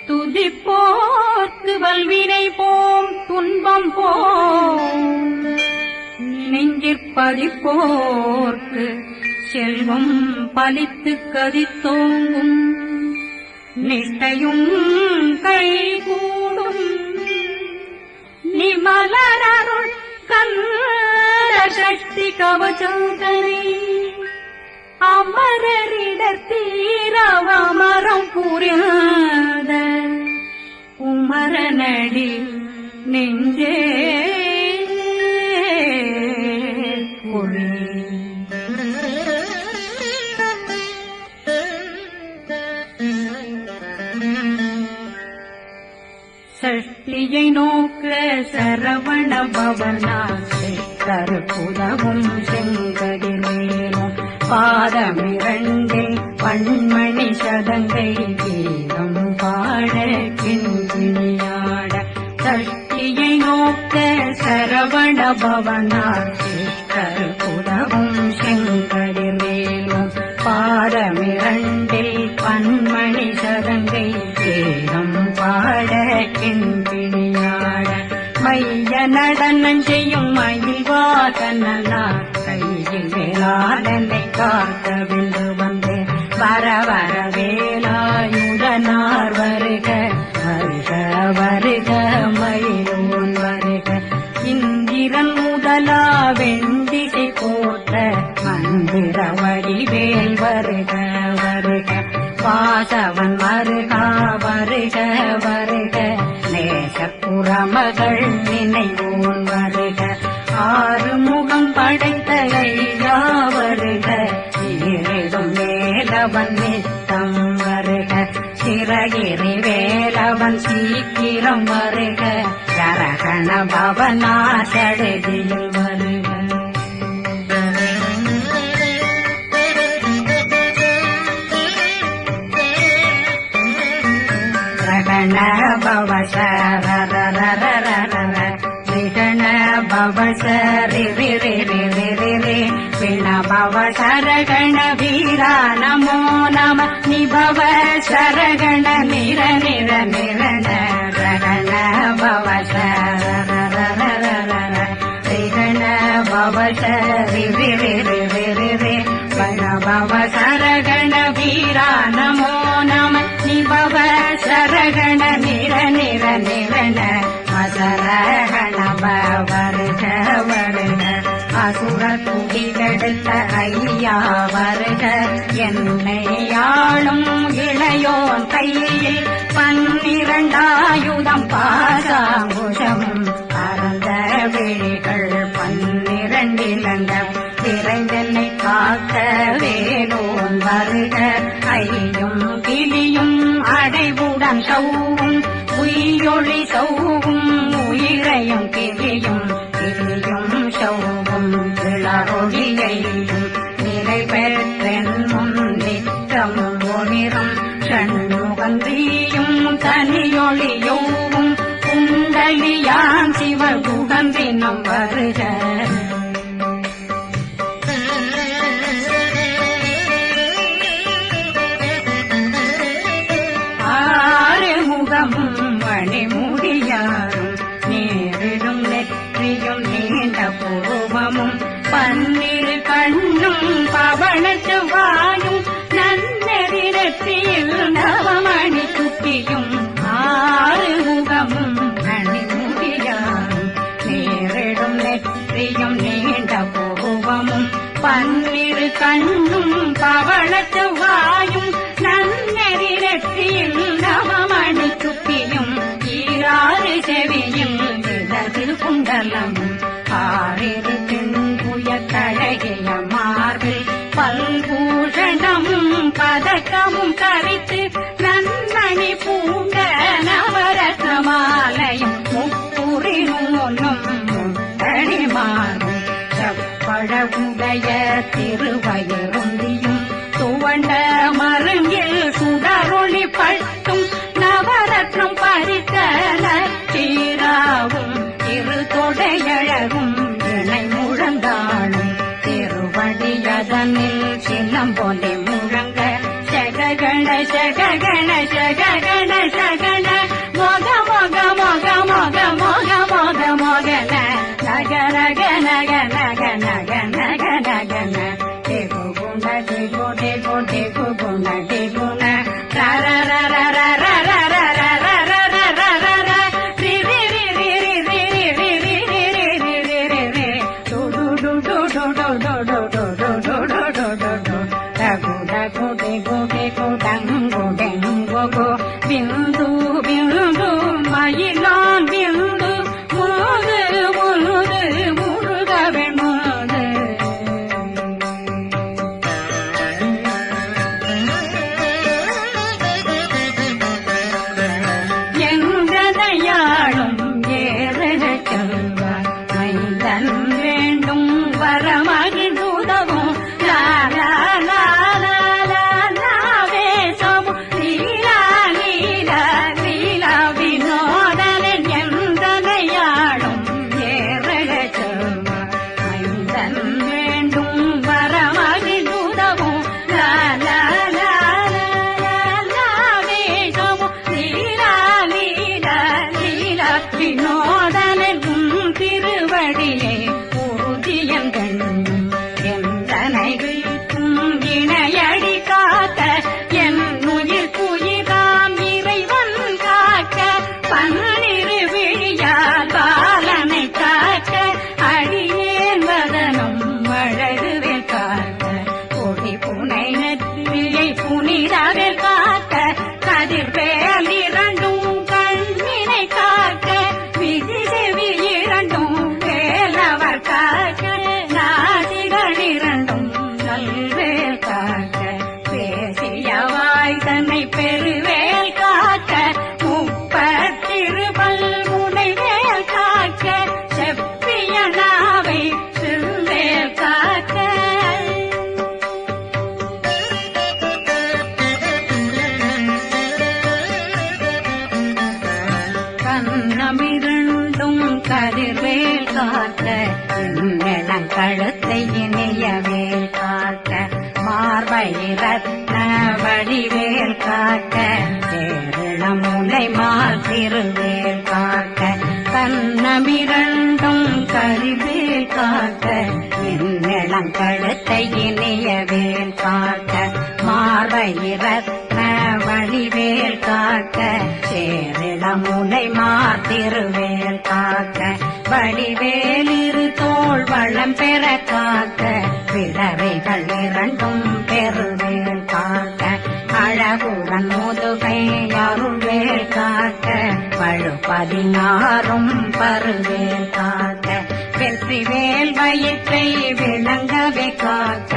துதிப்போர்க்கு வல்வினை போம் துன்பம் போம் நெஞ்சிற்பதிப்போர்க்கு செல்வம் பலித்து கதித்தோங்கும் நிஷ்டையும் கைகூடும் நிமலரருள் கந்த சக்தி கவசந்தனை அமரரிடத்தீரவமரம் புரியாத உமரனடி நெஞ்சே பொழி சஷ்டியை நோக்க சரவண பவனாசை கருப்புதவும் செங்கடிலேனும் பாதமிரண்டில் பண்மணி சதங்கை கீதம் பாட கிண்கிணியாட சஷ்டியை நோக்க சரவண பவனாசை கருப்புதவும் செங்கடிலேனும் பாதமிரண்டில் பண்மணி சதங்கை கீதம் பாட கிண்கிணியாட மைய நடனம் செய்யும் மயில்வாதனார் கையில் வேளாளனை காக்க வென்று வந்து வர வர வேலாயுதனார் வருக வருக வருக மயிலோன் வருக இந்திரன் முதலா வெண்டிசை போற்ற மந்திர வடிவேல் வருக வருக வாசவன் வருக வருக வருக நேசப்புறமகள் நினைவோன் வருக ஆறுமுகம் படைத்த ஐயா வருக ஏழும் வேலவன் நித்தம் வருக சிறகிரி வேலவன் சீக்கிரம் வருக சரகண பவனா சடுதியில் வருக ரகண பவசரி பிண பவ சரகண வீரா நமோ நம நிபவ சரகண நிர நிர நிரண ரகண பவசரண பவசரி பிண பவ சரகண வீரா நமோ நம நிபவ சரகண நிர நிர நிரண அசரகண வருக வருக அசுர துடிகெடுத்த ஐயா வருக என்னை ஆளும் இளையோன் கையில் 12 பாசாங்குஷமும் பரந்த விழிகள் 12 இலங்க விரைந்தென்னை காக்க வேலோன் வருக ஐயும் கிளியும் அடைவுடன் சௌவும் உயிரொளி சௌவும் உயிரையும் கிளியும் கிளியும் சௌவும் இளரொளியையும் நிலை பெற்றென் முன் நித்தம் ஒளிரும் ஷண்முகந்தியும் தனியொளியோவும் குண்டலியான் சிவகுகந்தினம் வருக மணிமுடியாரும் நேரிடும் நெற்றியும் நீண்ட பூவமும் 12 கண்ணும் பவளத்து வாயும் நன்னெறி நெற்றியில் நவமணி குட்டியும் 6 முகமும் மணிமுடியாரும் நேரிடும் நெற்றியும் நீண்ட பூவமும் 12 கண்ணும் பவளத்து வாயும் நன்னெறி நெற்றியில் நவமணி குட்டியும் 6 செவியும் இடது குண்டலமும் 6 தின்புய கழகிய மார்பில் பல்பூஷணமும் பதக்கமும் தரித்து நன்மணி பூண்ட நவரத்ன மாலையும் முப்புரி நூலும் முத்தணிமாறும் செப்பழகுடைய திருவயருந்தியும் துவண்ட மருங்கில் சுடரொளி பட்டும் நவரத்னம் பறித்த சீராவும் திருத்தொடையழகும் இணை முழங்காலும் திருவடியதனில் சின்னம் போலே முழங்க சககண சககண சககண சகண டெகு டெகு டெகு குண டெகுண ர ர ர ர ர ர ர ர ர ர ர ர ர ர ரி ரி ரி ரி ரி ரி ரி ரி ரி ரி ரி ரி ரி டு டு டு டு டு டு டு டு டு டு டு டு டு டு டு டகு டகு டெகு டெகு டங்கு டெங்கு கு பிந்து பிந்து மயிலான் பிந்து முழுது முழுது முழுகவே முழுது எங்கதையாளும் ஏறக செல்வார் மைந்தன் வேண்டும் வரமகிழ்ந்துதவும் லா லா லா லா லா லா வேஷமும் லீலா லீலா லீலா வினோதனன் எங்கதையாளும் ஏறக செல்வார் மைந்தன் வேண்டும் வரமகிழ்ந்துதவும் லா லா லா லா லா லா வேஷமும் லீலா லீலா லீலா வினோதனன் உன் திருவடியை உறுதியங்கள் எந்தனை வீட்டும் இணையடி காக்க என் உயிர் குயிராம் இறைவன் காக்க பன்னிரு விழியால் பாலனை காக்க அடியேன் வதனம் அழகுவேல் காக்க கொடி புனை நெற்றியை புனிதவேல் காக்க கதிர்வேல் இரண்டும் கண்ணினை காக்க விதி செவி இரண்டும் வேலவர் காக்க நாசிகள் இரண்டும் நல்வேல் காக்க பேசிய வாய் தன்னை பெருவேல் காக்க முப்பத்திருபல் முனைவேல் காக்க செப்பிய நாவை சிறுவேல் காக்க கண்ணமிரண்டும் கதிர்வேல் காக்க எண்ணெளம் கழுத்தை இணையவேல் காக்க மார்பை ரத்ன வடிவேல் காக்க சேரண முலை மால் திருவேல் காக்க கண்ணமிரண்டும் கதிர்வேல் காக்க எண்ணெளம் கழுத்தை இணையவேல் காக்க மார்பை ரத்ன வடிவேல் காக்க சேரண முலை மால் திருவேல் காக்க வடிவேல் இரு தோள் வளம் பெற காக்க பிறவைகள் இரண்டும் பெருவேல் காக்க அழகுடன் முதுகை அருள்வேல் காக்க பழு 16 பருவேல் காக்க வெற்றிவேல் வயிற்றை விளங்கவே காக்க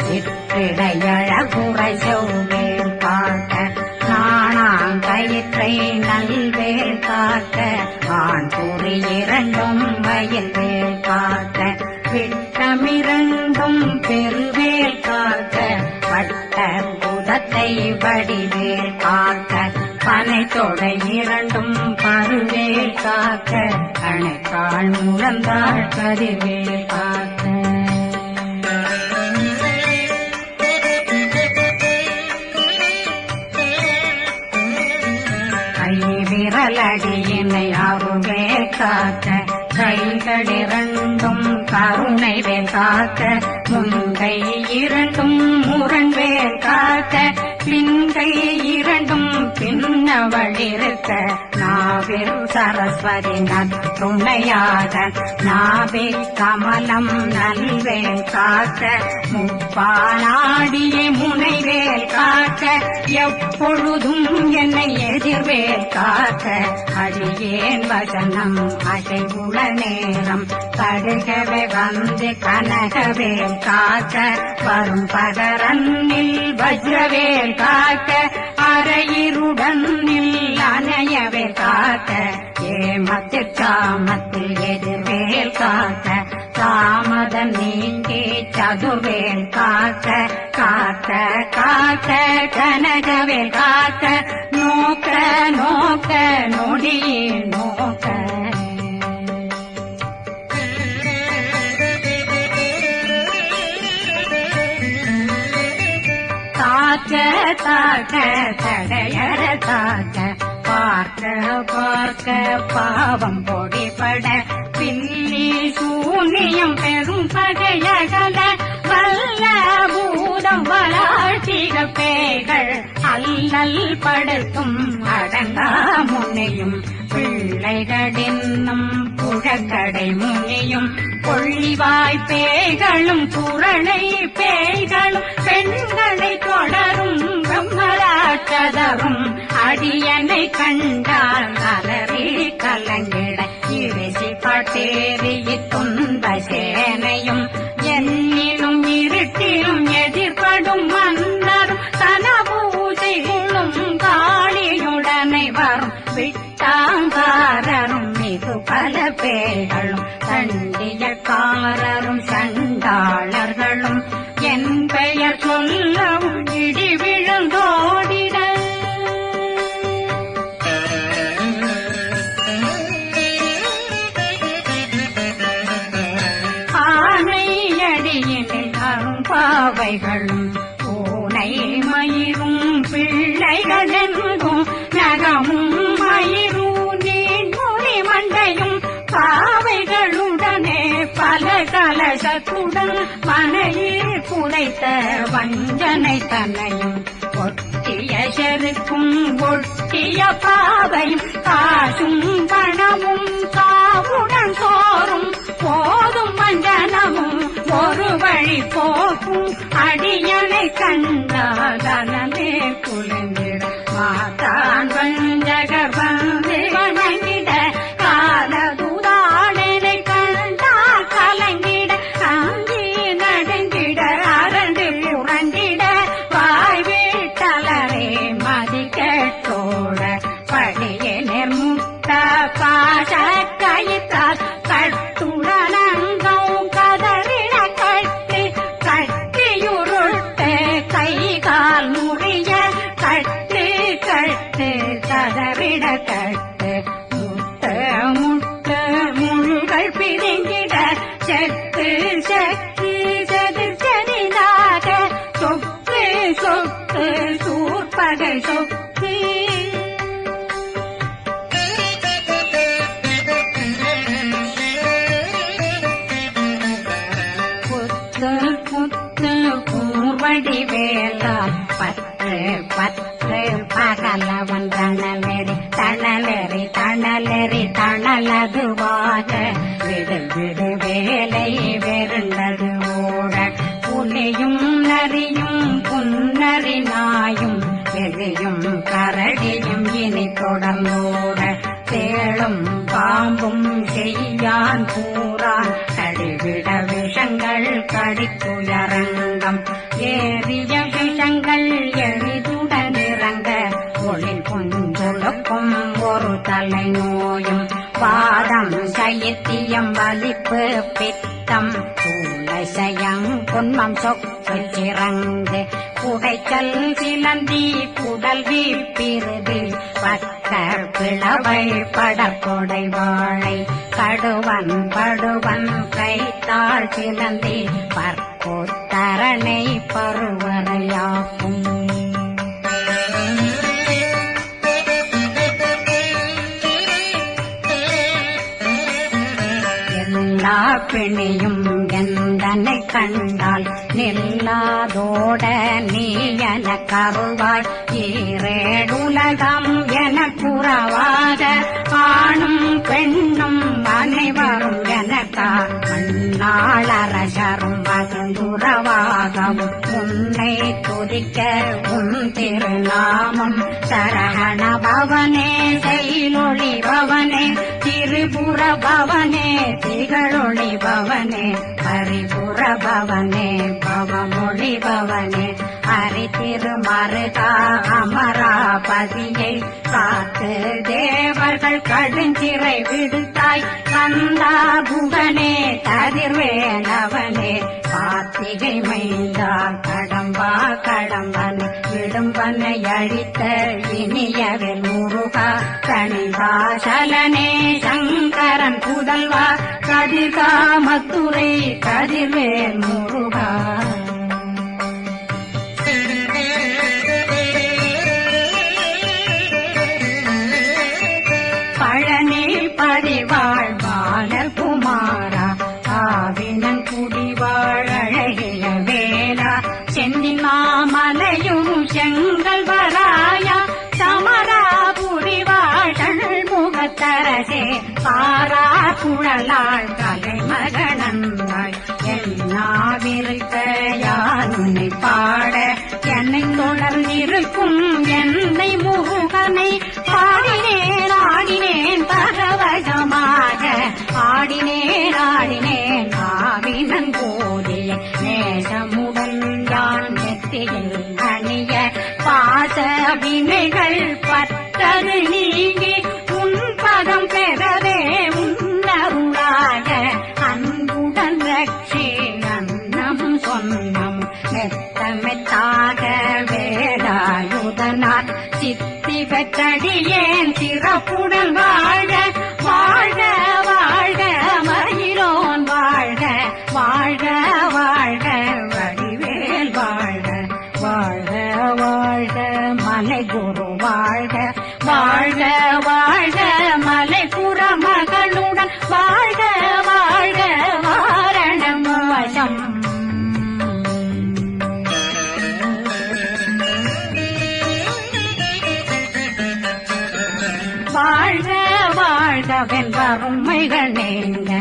சிற்றிடையழகுரை செவ்வேல் காக்க நாணாங்கயிற்றை நல்வேல் காக்க ஆண் குறி இரண்டும் வயல்வேல் காக்க விட்டமிரண்டும் பெருவேல் காக்க வட்ட புதத்தை வடிவேல் காக்க பனை தொடை இரண்டும் பருவேல் காக்க கணைக்கால் முழந்தாள் கதிர்வேல் காக்க விரலடியினை அருள்வேல் காக்க கைகளிரண்டும் கருணைவேல் காக்க முன்கை இரண்டும் முரண்வேல் காக்க பின்கை இரண்டும் பின்னவளிருக்க நாவில் சரஸ்வதி நற்றுணையாக நாவே கமலம் நல்வேல் காக்க முப்பானாடியே முனைவேல் காக்க எப்பொழுதும் என்னை எதிர்வேல் காக்க அடியேன் வசனம் அசைவுள நேரம் கடுகவே வந்து கனகவேல் காக்க வரும் பகரன்னில் வஜ்ரவேல் காக்க அரையிருடன் அணையவேல் காக்க ஏமத்தில் காமத்தில் எதிர்வேல் காக்க தாமதம் நீங்கி சதுர்வேல் காக்க காக்க காக்க கனகவேல் காக்க நோக்க நோக்க நொடியே நோக்க தாக்க தாக்க தடையற தாக்க பார்க்க பார்க்க பாவம் பொடிபட பில்லி சூனியம் பெரும் பகையகல வல்ல பூதம் வளாழ்த்திக பேய்கள் அல்லல் படுத்தும் அடங்கா முனையும் பிள்ளைகளின்னும் புழக்கடை முனியும் கொள்ளிவாய் பேய்களும் குரளை பேய்களும் பெண்களை தொடரும் பிரம்மராட்சதரும் அடியனை கண்டால் அலறி கலங்கிட இறைசி பட்டேறிய துன்ப சேனையும் என்னிலும் இருட்டிலும் எதிர்படும் மன்னரும் தனபூஜைகளும் காளியுடனை வரும் விட்டாங்காரரும் மிகு பல பேர்களும் தண்டியக்காரரும் சண்டாளர்களும் என் பெயர் சொல்லவும் இடி விழுந்தோடிட ஆணையடியினில் அரும்பாவைகளும் பூனை மயிரும் பிள்ளைகளெங்கும் நகமும் மயிரும் நீர்மொழி மண்டையும் பாவைகளுடனே பல கலசத்துடன் மனையில் புதைத்த வஞ்சனை தன்னையும் ஒட்டிய செருக்கும் ஒட்டிய பாவையும் காசும் பணமும் காவுடன் சோறும் போதும் வஞ்சனமும் ஒரு வழி போக்கும் அடியனை கண்டாலே குளிர்ந்திட மாதான் வஞ்சகர் வந்து வணங்கிட காலதுதாடனை கண்டால் கலங்கிட அங்கி நடுங்கிட அரண்டு புரண்டிட வாய் வீட்டலரே மதிக்கட்டோட படியனர் முட்ட பாச கயிற்றால் கட்டுடனங்கும் கதறிட கட்டு கட்டியுருட்டு கை கால் முறிய கட்டு கட்டு கதறிட கட்டு முட்ட முட்ட முழுகள் பிரிங்கிட செத்து செத்து செதிர் செதிலாக சொக்கு சொக்கு சூர்பகை சொக்கு கூர்வடி வேலால் பற்று பற்று பகலவன் தணலெறி தணலெறி தணலெறி தணலதுவாக விடு விடு வேலை வெருண்டது ஓட புலியும் நரியும் புன்னரி நாயும் எலியும் கரடியும் இனி தொடர்ந்தோட தேளும் பாம்பும் செய்யான் கூறான் கடிவிட விஷங்கள் கடித்துயரங்கம் ஏறிய விஷங்கள் எளிதுடன் இறங்க ஒளி புஞ்சொழுக்கும் ஒரு தலை நோயும் பாதம் சைத்தியம் வலிப்பு பித்தம் சூளசயம் குன்மம் சொக்கு சிறங்கு குடைச்சல் சிலந்தி குடல் வீப்பிருது பக்கர் பிளவை படற்கொடை வாழை கடுவன் படுவன் கைத்தாள் சிலந்தி பற்கோத்தரணை பருவரையாக்கும் எல்லா பிணியும் எந்தனை கண்டால் நில்லாதோட நீ என கருவாய் ஈரேடுலகம் என புறவாக ஆணும் பெண்ணும் அனைவரும் எனக்கா மண்ணாளரசரும் மகந்துறவாகவும் உன்னை துதிக்க உன் திருநாமம் சரகண பவனே செயலொளி பவனே திரிபுர பவனே திகழொளி பவனே பரிபுர பவனே பவமொழி பவனே ஹரி திருமருகா அமராபதியை காத்து தேவர்கள் கடுஞ்சிறை விடுத்தாய் கந்தா புகனே கதிர்வேலவனே கார்த்திகை மைந்தா கடம்பா கடம்பன் விடும்பனை அழித்த இனியவில் முருகா கணிவாசலனே சங்கரன் புதல்வா கதிர்காமத்துறை கதிர்வேல் முருகா பழனி பதிவாழ் பாலர் குமாரா ஆவினன் குடிவாழ் அழகிய வேலா செந்தி மலையும் செங்கல் வராயா சமராபுரி வாழல் முகத்தரசே பாரா குழலாள் கலைமகனந்தாய் என்னாவிருக்க யானை பாட என்னை தொடர்ந்திருக்கும் என்னை முருகனை பாடினேன் ஆடினேன் பரவசமாக ஆடினேன் ஆடினேன் ஆவினன் போதிய நேசமுடன் யான் நெத்தியில் அணிய பாச வினைகள் பத்தது நீங்கி உன் பதம் பெறவே உன்னருளாக அன்புடன் ரட்சி அன்னம் சொன்னம் மெத்தமெத்தாக வேதாயுதனார் சித்தி பெற்றடியேன் சிறப்புடன் வாழ்க வாழ்க வாழ்க மயிலோன் வாழ்க வாழ்க வாழ்க வடிவேல் வாழ்க வாழ்க வாழ்க மலை குரு வாழ்க வாழ்க வாழ்க மலை புற மகளுடன் வாழ்க வாழ்க வாரணம் வசம் வாழ்க வாழ்க வெண்பருமைகள் நீங்க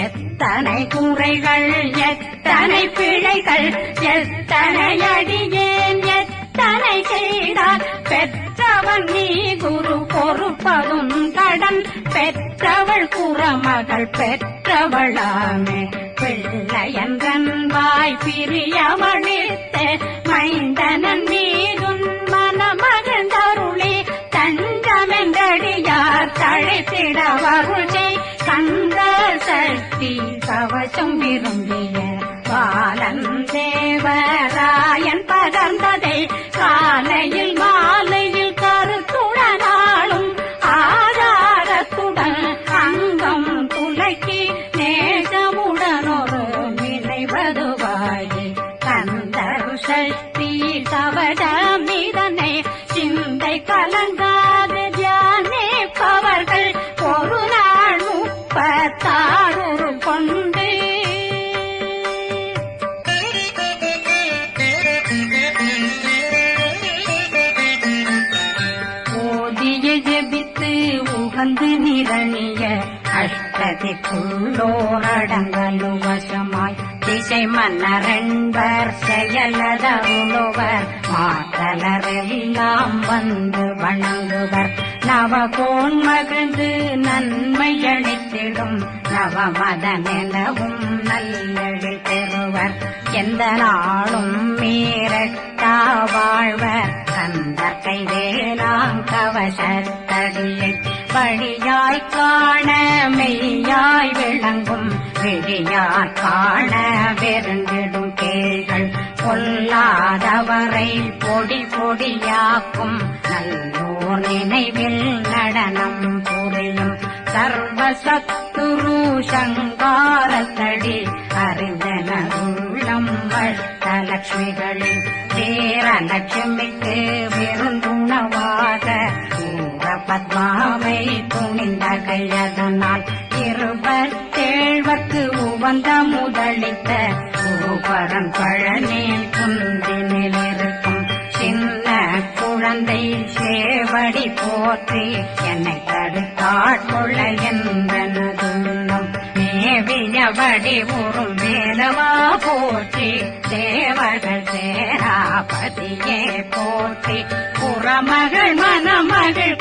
எத்தனை குறைகள் எத்தனை பிழைகள் எத்தனை அடியேன் எத்தனை செய்தார் பெற்றவன் நீ குரு பொறுப்பதும் கடன் பெற்றவள் குறமகள் பெற்றவளாமே பிள்ளையன்றன் வாய் பிரியமளித்த மைந்தனன் மீதுன் மனமகந்தருளி தஞ்சமென்றடியார் தழைத்திட வருளை கந்த சக்தி கவசம் விரும்பிய பாலன் தேவராயன் பகர்ந்ததை காலையில் மாலையில் கருத்துடனாலும் ஆதாரத்துடன் அங்கம் துலக்கி நேசமுடனொரு நினைவதுவாகி கந்தர் சக்தி கவசமிதனை சிந்தை கலங்காது தியானிப்பவர்கள் ஒரு நாள் 36 கொண்டு ஓதிய ஜெபித்து உகந்து நிரணிய அஷ்டதிக்குள்ளோரடங்கலும் வசமாய் திசை மன்னரென்பர் செயலதருளுவர் மாத்தலரெல்லாம் வந்து வணங்குவர் நவகோன் மகிழ்ந்து நன்மை அளித்திடும் நவமதனெனவும் நல்லெழில் பெறுவர் எந்த நாளும் மீறட்டா வாழ்வர் கந்தர் கைவேலாங் கவசத்தடியை வழியாய் காண மெய்யாய் விளங்கும் விழியாய் காண வெருண்டிடும் கேள்கள் பொல்லாதவரை பொடி பொடியாக்கும் நல்லோர் நினைவில் நடனம் புரியும் சர்வசத்துரு சங்காரத்தடி அறிந்தனருள்ளம் வட்டலட்சுமிகளின் சேரலட்சுமிக்கு விருந்துணவாக பத்மாவை துணிந்த கையதனால் 27 உவந்த முதலித்த பூபரன் பழனில் குந்தினில் இருக்கும் சின்ன குழந்தை சேவடி போற்றி என்னை தடுத்தாட்கொள்ள என்பனதுள்ளம் மேவியபடி உறும் வேலவா போற்றி தேவர்கள் சேராபதியே போற்றி புறமகள் மணமகள்